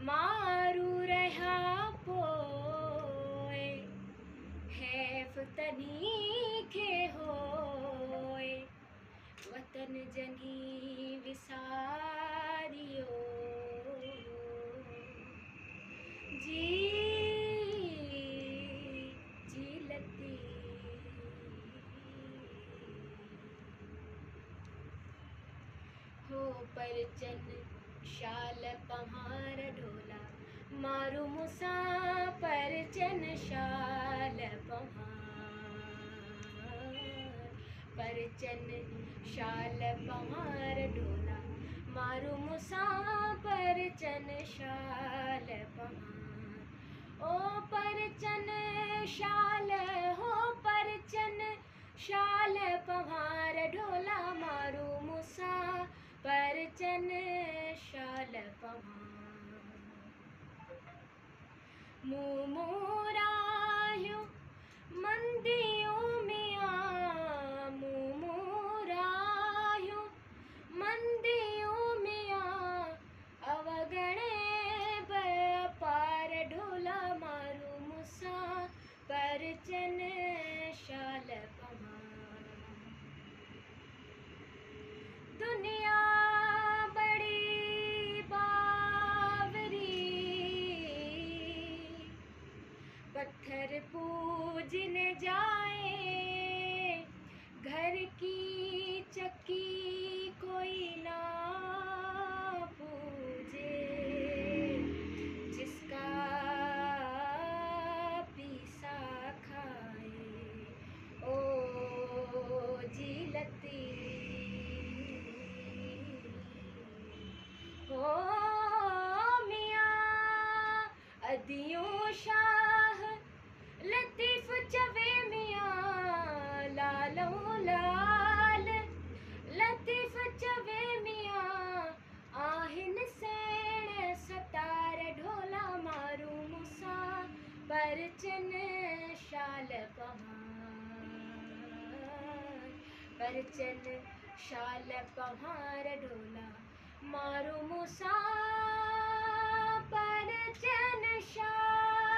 मारू रहा पोए हैफ तनी के होए वतन जनी विसारियो जी लती हो परचन शाल पहाड़ ढोला मारू मुसा परचन शाल परचन शाल पहाड़ ढोला मारू मुसा परचन शाल पहाड़ ओ परचन शाल हो परचन शाल पहाड़ ढोला मारू मुसा परचन शाल पहाड़ मुँह मोरायो मंदियों में आ मुँह मोरायो मंदियों में आ अवगणे पार ढोला मारू मुसा परचन शाल पहाड़ दुनिया बड़ी बावरी पत्थर पूजने जाए घर की चक्की कोई ना पूजे जिसका पीसा खाए ओ जीलती हो मियाँ अदियों शाह लतीफ चवे मियाँ लालों लाल लतीफ चवे मियाँ आहिन सेण सतार ढोला मारू मुसा परचन शाल पहाड़ परचन शाल पहाड़ ढोला मारू मुसा परचन शाल